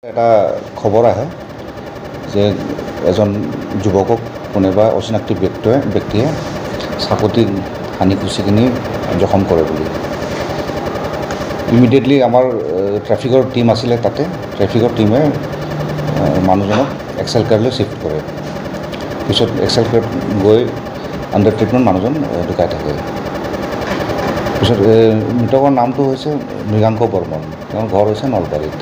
এটা খবৰ আহে যে এজন যুৱকক কোনোবা অচিনাক্ত ব্যক্তিয়ে চাকুতি হানি খুচি কিনি জখম কৰে বুলি। ইমিডিয়েটলি আমাৰ ট্ৰেফিকৰ টিম আছিলে তাতে, ট্ৰেফিকৰ টিমে মানুহজনক এক্সেল কেয়াৰলৈ শিফ্ট কৰে। পিছত এক্সেল কেয়াৰত গৈ আণ্ডাৰ ট্ৰিটমেণ্ট মানুহজন ঢুকাই থাকে। পিছত মৃতকৰ নামটো হৈছে মৃগাংক বৰ্মন, তেওঁৰ ঘৰ হৈছে নলবাৰীত।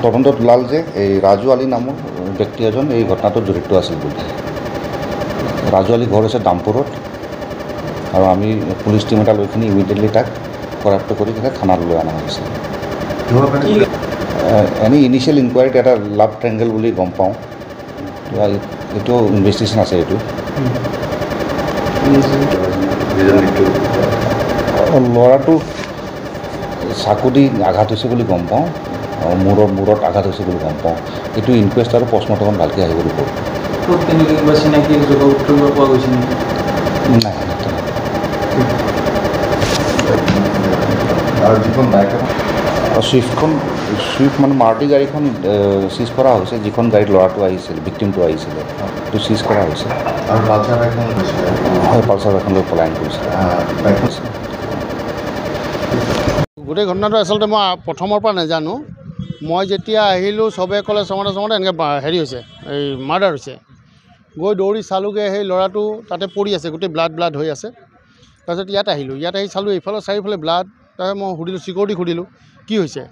তদন্তত ওলাল যে এই ৰাজু আলী নামৰ ব্যক্তি এজন এই ঘটনাটোত জড়িত আছিল বুলি। ৰাজু আলী ঘৰ হৈছে দামপুৰত, আৰু আমি পুলিচ টিম এটা লৈ কিনি ইমিডিয়েটলি তাক কৰায়ত্ব কৰি কিনে থানালৈ অনা হৈছে। এনে ইনিচিয়েল ইনকুৱাৰীত এটা লাভ ট্ৰেংগেল বুলি গম পাওঁ, এইটো ইনভেষ্টিগেশ্যন আছে। এইটো ল'ৰাটো চাকু দি আঘাত হৈছে বুলি গম পাওঁ, মূৰত আঘাত হৈছে বুলি গম পাওঁ। এইটো ইনকুৱেষ্ট আৰু পষ্টমৰ্টম ভালকৈ আহিব লাগিব। নাই, আৰু যিখন বাইক ছুইফ্ট মানে মাৰুতি গাড়ীখন চিজ কৰা হৈছে। যিখন গাড়ীত ল'ৰাটো আহিছিল, ভিক্টিমটো আহিছিলে, সেইটো চিজ কৰা হৈছে। আৰু পালচাৰ বাইকখন গৈছিলে, হয়, পালচাৰ বাইকখন লৈ পলায়ন কৰিছিলে। গোটেই ঘটনাটো আচলতে মই প্ৰথমৰ পৰা নাজানো। মই যেতিয়া আহিলোঁ চবে ক'লে চমতে এনেকৈ হেৰি হৈছে, এই মাৰ্ডাৰ হৈছে। গৈ দৌৰি চালোঁগৈ, সেই ল'ৰাটো তাতে পৰি আছে, গোটেই ব্লাড হৈ আছে। তাৰপিছত ইয়াত আহিলোঁ, ইয়াত আহি চালোঁ এইফালে চাৰিওফালে ব্লাড। তাৰপিছত মই সুধিলোঁ, চিকিউৰিটি সুধিলোঁ কি হৈছে।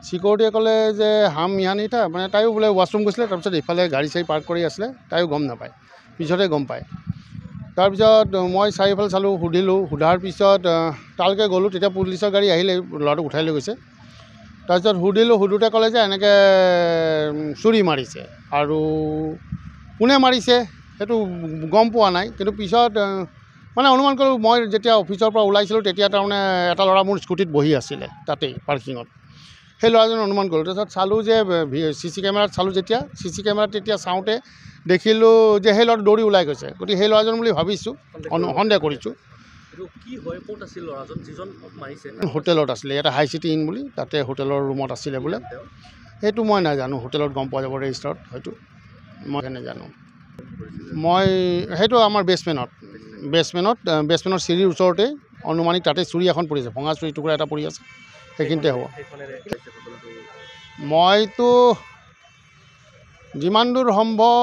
চিকিউৰিটিয়ে ক'লে যে হাম ইহানি থা, মানে তাইও বোলে ৱাছৰুম গৈছিলে। তাৰপিছত এইফালে গাড়ী চাড়ী পাৰ্ক কৰি আছিলে, তাইও গম নাপায়, পিছতে গম পায়। তাৰপিছত মই চাৰিওফালে চালোঁ, সোধাৰ পিছত তালৈকে গ'লোঁ। তেতিয়া পুলিচৰ গাড়ী আহিলে, ল'ৰাটোক উঠাই লৈ গৈছে। তাৰপিছত সুধোঁতে ক'লে যে এনেকৈ চুৰি মাৰিছে, আৰু কোনে মাৰিছে সেইটো গম পোৱা নাই। কিন্তু পিছত মানে অনুমান কৰোঁ, মই যেতিয়া অফিচৰ পৰা ওলাইছিলোঁ তেতিয়া তাৰমানে এটা ল'ৰা মোৰ স্কুটিত বহি আছিলে তাতেই পাৰ্কিঙত। সেই ল'ৰাজনে অনুমান কৰোঁ। তাৰপিছত চালোঁ যে CC কেমেৰাত চালোঁ, যেতিয়া CC কেমেৰাত তেতিয়া চাওঁতে দেখিলোঁ যে সেই ল'ৰাটো দৌৰি ওলাই গৈছে। গতিকে সেই ল'ৰাজন বুলি ভাবিছোঁ, সন্দেহ কৰিছোঁ। হোটেলত আছিলে, ইয়াতে হাই চিটি ইন বুলি, তাতে হোটেলৰ ৰুমত আছিলে বোলে। সেইটো মই নাজানো, হোটেলত গম পোৱা যাব ৰেজিষ্টাৰত, হয়তো মই নাজানো। মই সেইটো আমাৰ বেছমেণ্টৰ চিৰিৰ ওচৰতে অনুমানিক তাতে চুৰি এখন পৰি আছে, ভঙা চুৰি টুকুৰা এটা পৰি আছে, সেইখিনিতে হ'ব। মইতো যিমান দূৰ সম্ভৱ,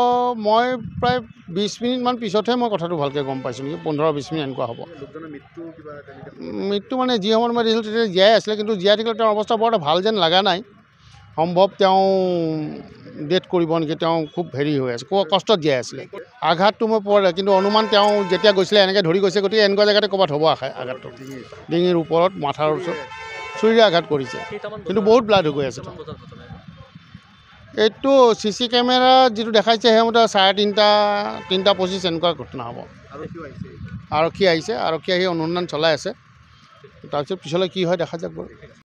মই প্ৰায় 20 মিনিটমান পিছতহে মই কথাটো ভালকৈ গম পাইছোঁ নেকি, 15-20 মিনিট এনেকুৱা হ'ব। মৃত্যু মানে যি সময়ত মই দেখিছিলোঁ তেতিয়া জীয়াই আছিলে, কিন্তু জীয়াই থাকিলে তেওঁৰ অৱস্থা বৰ ভাল যেন লগা নাই। সম্ভৱ তেওঁ ডেথ কৰিব নেকি, তেওঁ খুব হেৰি হৈ আছে, কষ্টত জীয়াই আছিলে। আঘাতটো মই পোৱা নাই, কিন্তু অনুমান তেওঁ যেতিয়া গৈছিলে এনেকৈ ধৰি গৈছে, গতিকে এনেকুৱা জেগাতে ক'ৰবাত হ'ব আঘাতটো। ডিঙিৰ ওপৰত, মাথাৰ ওচৰত চুৰিৰে আঘাত কৰিছে, কিন্তু বহুত ব্লাড হৈ গৈ আছে। এইটো CC কেমেৰাত যিটো দেখাইছে সেইমতে 3:30-3:25 এনেকুৱা ঘটনা হ'ব। আৰক্ষী আহিছে, আৰক্ষী আহি অনুসন্ধান চলাই আছে। তাৰপিছত পিছলৈ কি হয় দেখা যাওক বাৰু।